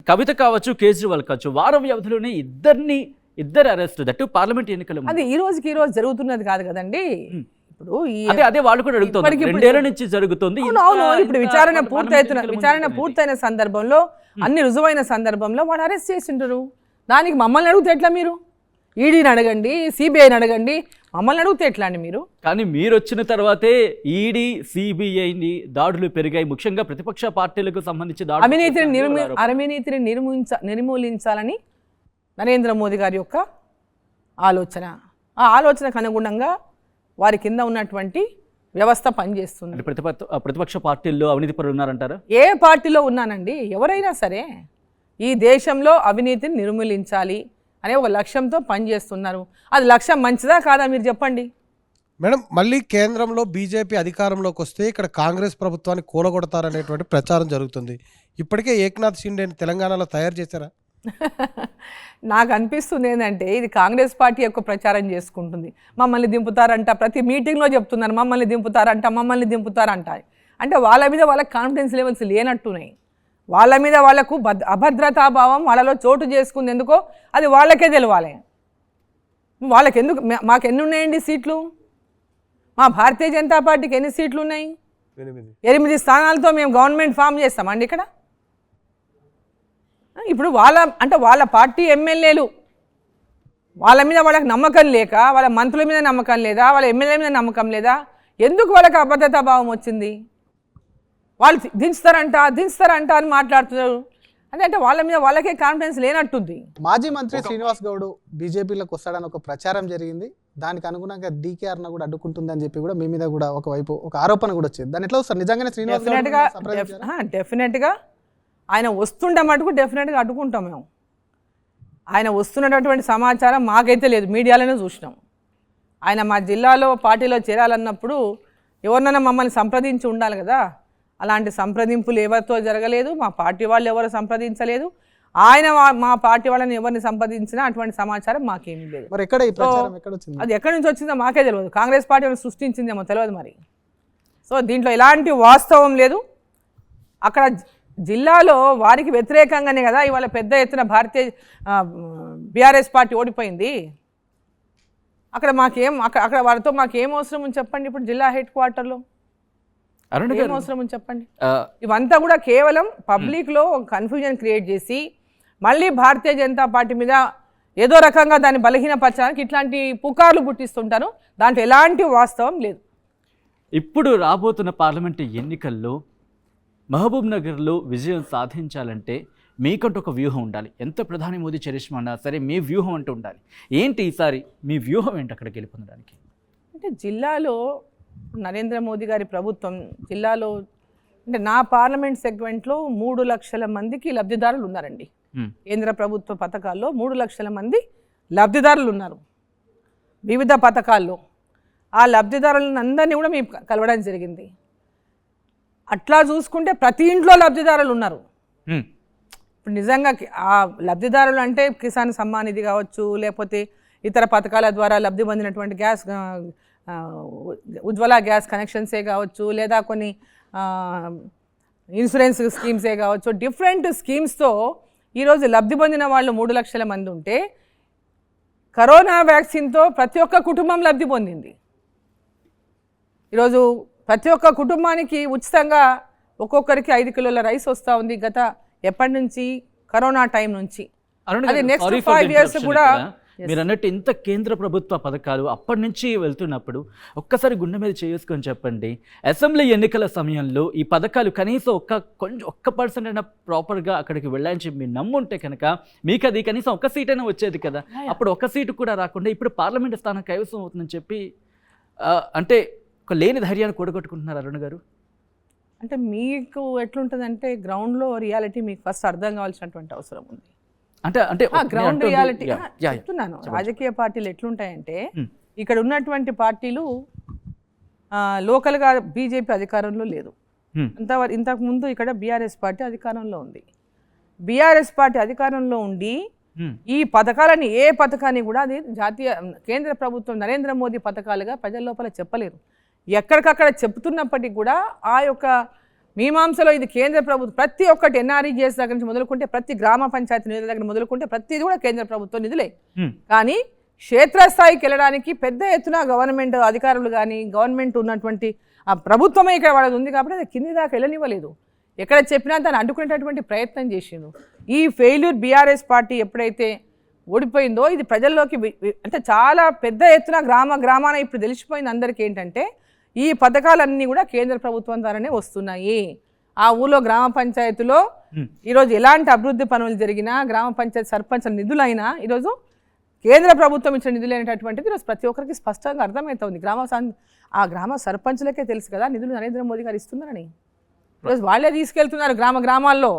కవిత కావచ్చు, కేజ్రీవాల్ కావచ్చు, వారం వ్యవధిలోనే ఇద్దరు అరెస్ట్, దట్టు పార్లమెంట్ ఎన్నికలు. అది ఈ రోజుకి జరుగుతున్నది కాదు కదండి. ఇప్పుడు అదే వాళ్ళు కూడా అడుగుతారు, 2 ఏళ్ల నుంచి జరుగుతుంది. అవును, ఇప్పుడు విచారణ పూర్తయిన సందర్భంలో, అన్ని రుజువైన సందర్భంలో వాడు అరెస్ట్ చేసింటారు. దానికి మమ్మల్ని అడిగితే ఎట్లా? మీరు ఈడీని అడగండి, సిబిఐని అడగండి, మమ్మల్ని అడిగితే ఎట్లా అండి మీరు? కానీ మీరు వచ్చిన తర్వాతే ఈడీ, సిబిఐని దాడులు పెరిగాయి. ముఖ్యంగా ప్రతిపక్ష పార్టీలకు సంబంధించి అవినీతిని నిర్మూలించాలని నరేంద్ర మోదీ గారి యొక్క ఆలోచన. ఆ ఆలోచనకు అనుగుణంగా వారి కింద ఉన్నటువంటి వ్యవస్థ పనిచేస్తుంది. ప్రతిపక్ష పార్టీల్లో అవినీతి పరులు ఉన్నారంటారా? ఏ పార్టీలో ఉన్నానండి, ఎవరైనా సరే ఈ దేశంలో అవినీతిని నిర్మూలించాలి అనే ఒక లక్ష్యంతో పనిచేస్తున్నారు. అది లక్ష్యం మంచిదా కాదా మీరు చెప్పండి మేడం. మళ్ళీ కేంద్రంలో బీజేపీ అధికారంలోకి వస్తే ఇక్కడ కాంగ్రెస్ ప్రభుత్వాన్ని కూలగొడతారనేటువంటి ప్రచారం జరుగుతుంది. ఇప్పటికే ఏక్నాథ్ షిండేని తెలంగాణలో తయారు చేశారా? నాకు అనిపిస్తుంది ఏంటంటే ఇది కాంగ్రెస్ పార్టీ యొక్క ప్రచారం చేసుకుంటుంది. మమ్మల్ని దింపుతారంట, ప్రతి మీటింగ్లో చెప్తున్నారు మమ్మల్ని దింపుతారంట. అంటే వాళ్ళ మీద వాళ్ళకి కాన్ఫిడెన్స్ లెవెల్స్ లేనట్టున్నాయి. వాళ్ళ మీద వాళ్ళకు అభద్రతాభావం వాళ్ళలో చోటు చేసుకుంది. ఎందుకో అది వాళ్ళకే తెలవాలి. వాళ్ళకెందుకు? మాకు ఎన్ని ఉన్నాయండి సీట్లు? మా భారతీయ జనతా పార్టీకి ఎన్ని సీట్లు ఉన్నాయి? 8 స్థానాలతో మేము గవర్నమెంట్ ఫామ్ చేస్తామండి ఇక్కడ. ఇప్పుడు వాళ్ళ పార్టీ ఎమ్మెల్యేలు వాళ్ళ మీద వాళ్ళకి నమ్మకం లేక, వాళ్ళ మంత్రుల మీద నమ్మకం లేదా, వాళ్ళ ఎమ్మెల్యే మీద నమ్మకం లేదా, ఎందుకు వాళ్ళకి అభద్రతా భావం వచ్చింది? వాళ్ళు దించుతారంట అని మాట్లాడుతున్నారు. అంటే వాళ్ళ మీద వాళ్ళకే కాన్ఫిడెన్స్ లేనట్టుంది. మాజీ మంత్రి శ్రీనివాస్ గౌడ్ బీజేపీలోకి వస్తాడని ఒక ప్రచారం జరిగింది. దానికి అనుగుణంగా డీకేఆర్ కూడా అడ్డుకుంటుందని చెప్పి కూడా మీ మీద కూడా ఒకవైపు ఒక ఆరోపణ కూడా వచ్చింది. దాన్ని ఎట్లా వస్తారు? నిజంగానే శ్రీనివాస్ డెఫినెట్గా ఆయన వస్తుండే మటుకు డెఫినెట్గా అడ్డుకుంటాం మేము. ఆయన వస్తున్నటువంటి సమాచారం మాకైతే లేదు, మీడియాలోనే చూసినాం. ఆయన మా జిల్లాలో పార్టీలో చేరాలన్నప్పుడు ఎవరినైనా మమ్మల్ని సంప్రదించి ఉండాలి కదా. అలాంటి సంప్రదింపులు ఎవరితో జరగలేదు, మా పార్టీ వాళ్ళు ఎవరు సంప్రదించలేదు. ఆయన మా పార్టీ వాళ్ళని ఎవరిని సంప్రదించినా అటువంటి సమాచారం మాకేమీ లేదు. మరి ఎక్కడ ఈ ప్రచారం ఎక్కడ వచ్చింది? అది ఎక్కడి నుంచి వచ్చిందో మాకే తెలియదు. కాంగ్రెస్ పార్టీ వాళ్ళు సృష్టించిందేమో తెలియదు మరి. సో దీంట్లో ఎలాంటి వాస్తవం లేదు. అక్కడ జిల్లాలో వారికి వ్యతిరేకంగానే కదా ఇవాళ పెద్ద ఎత్తున బీఆర్ఎస్ పార్టీ ఓడిపోయింది. అక్కడ వారితో మాకేం అవసరం ఉంది చెప్పండి? ఇప్పుడు జిల్లా హెడ్ క్వార్టర్లో ఏం అవసరం ఉంది చెప్పండి? ఇవంతా కూడా కేవలం పబ్లిక్లో కన్ఫ్యూజన్ క్రియేట్ చేసి మళ్ళీ భారతీయ జనతా పార్టీ మీద ఏదో రకంగా దాన్ని బలహీనపరచడానికి ఇట్లాంటి పుకార్లు పుట్టిస్తుంటారు. దాంట్లో ఎలాంటి వాస్తవం లేదు. ఇప్పుడు రాబోతున్న పార్లమెంటు ఎన్నికల్లో మహబూబ్ నగర్లో విజయం సాధించాలంటే మీకంటూ ఒక వ్యూహం ఉండాలి. ఎంత ప్రధాని మోదీ చరిష్మా అన్నా సరే మీ వ్యూహం అంటూ ఉండాలి. ఏంటి ఈసారి మీ వ్యూహం ఏంటి అక్కడ గెలుపొందడానికి? అంటే జిల్లాలో నరేంద్ర మోదీ గారి ప్రభుత్వం జిల్లాలో అంటే నా పార్లమెంట్ సెగ్మెంట్లో 3 లక్షల మందికి లబ్ధిదారులు ఉన్నారండి. కేంద్ర ప్రభుత్వ పథకాల్లో 3 లక్షల మంది లబ్ధిదారులు ఉన్నారు వివిధ పథకాల్లో. ఆ లబ్ధిదారులను అందరినీ కూడా మేము కలవడం జరిగింది. అట్లా చూసుకుంటే ప్రతి ఇంట్లో లబ్ధిదారులు ఉన్నారు. ఇప్పుడు నిజంగా ఆ లబ్ధిదారులు అంటే కిసాన్ సమ్మాన్ నిధి కావచ్చు, లేకపోతే ఇతర పథకాల ద్వారా లబ్ధి పొందినటువంటి గ్యాస్ ఉజ్వల గ్యాస్ కనెక్షన్సే కావచ్చు, లేదా కొన్ని ఇన్సూరెన్స్ స్కీమ్సే కావచ్చు, డిఫరెంట్ స్కీమ్స్తో ఈరోజు లబ్ధి పొందిన వాళ్ళు 3 లక్షల మంది ఉంటే కరోనా వ్యాక్సిన్తో ప్రతి ఒక్క కుటుంబం లబ్ధి పొందింది. ఈరోజు ప్రతి ఒక్క కుటుంబానికి ఉచితంగా ఒక్కొక్కరికి 5 కిలోల రైస్ వస్తూ ఉంది ఎప్పటి నుంచి? కరోనా టైం నుంచి. అది నెక్స్ట్ 5 years కూడా. మీరు అన్నట్టు ఇంత కేంద్ర ప్రభుత్వ పథకాలు అప్పటి నుంచి వెళ్తున్నప్పుడు ఒక్కసారి గుండె మీద చేసుకొని చెప్పండి, అసెంబ్లీ ఎన్నికల సమయంలో ఈ పథకాలు కనీసం ఒక్క % అయినా ప్రాపర్గా అక్కడికి వెళ్ళాలని మీరు నమ్ముంటే కనుక మీకు అది కనీసం 1 సీట్ అయినా వచ్చేది కదా. అప్పుడు 1 సీటు కూడా రాకుండా ఇప్పుడు పార్లమెంటు స్థానం కైవసం అవుతుందని చెప్పి అంటే ఒక లేని ధైర్యాన్ని కూడగొట్టుకుంటున్నారు అరుణ్ గారు. అంటే మీకు ఎట్లుంటుందంటే గ్రౌండ్లో రియాలిటీ మీకు ఫస్ట్ అర్థం కావాల్సినటువంటి అవసరం ఉంది. అంటే గ్రౌండ్ రియాలిటీ చెప్తున్నాను. రాజకీయ పార్టీలు ఎట్లుంటాయంటే ఇక్కడ ఉన్నటువంటి పార్టీలు లోకల్గా బీజేపీ అధికారంలో లేదు. ఇంతకుముందు ఇక్కడ బీఆర్ఎస్ పార్టీ అధికారంలో ఉంది. బీఆర్ఎస్ పార్టీ అధికారంలో ఉండి ఈ పథకాలని ఏ పథకాన్ని కూడా అది కేంద్ర ప్రభుత్వం నరేంద్ర మోదీ పథకాలుగా ప్రజల లోపల చెప్పలేరు. ఎక్కడికక్కడ చెప్తున్నప్పటికీ కూడా ఆ యొక్క మీమాంసలో ఇది కేంద్ర ప్రభుత్వం ప్రతి ఒక్కటి ఎన్ఆర్ఈజీఎస్ దగ్గర నుంచి మొదలుకుంటే ప్రతి గ్రామ పంచాయతీ నిధుల దగ్గర మొదలుకుంటే ప్రతిది కూడా కేంద్ర ప్రభుత్వం నిధులే. కానీ క్షేత్రస్థాయికి వెళ్ళడానికి పెద్ద ఎత్తున గవర్నమెంట్ అధికారులు కానీ గవర్నమెంట్ ఉన్నటువంటి ఆ ప్రభుత్వమే ఇక్కడ వాళ్ళది ఉంది కాబట్టి అది కింది దాకా వెళ్ళనివ్వలేదు. ఎక్కడ చెప్పినా దాన్ని అడ్డుకునేటటువంటి ప్రయత్నం చేసిండు. ఈ ఫెయిల్యూర్ బీఆర్ఎస్ పార్టీ ఎప్పుడైతే ఓడిపోయిందో ఇది ప్రజల్లోకి అంటే చాలా పెద్ద ఎత్తున గ్రామాన ఇప్పుడు తెలిసిపోయింది అందరికీ ఏంటంటే ఈ పథకాలన్నీ కూడా కేంద్ర ప్రభుత్వం ద్వారానే వస్తున్నాయి. ఆ ఊళ్ళో గ్రామ పంచాయతీలో ఈరోజు ఎలాంటి అభివృద్ధి పనులు జరిగినా గ్రామ పంచాయతీ సర్పంచ్ నిధులైనా ఈరోజు కేంద్ర ప్రభుత్వం ఇచ్చిన నిధులు అనేటటువంటిది ఈరోజు ప్రతి ఒక్కరికి స్పష్టంగా అర్థమవుతుంది. ఆ గ్రామ సర్పంచులకే తెలుసు కదా నిధులు నరేంద్ర మోదీ గారు ఇస్తున్నారని. ఈరోజు వాళ్ళే తీసుకెళ్తున్నారు గ్రామాల్లో.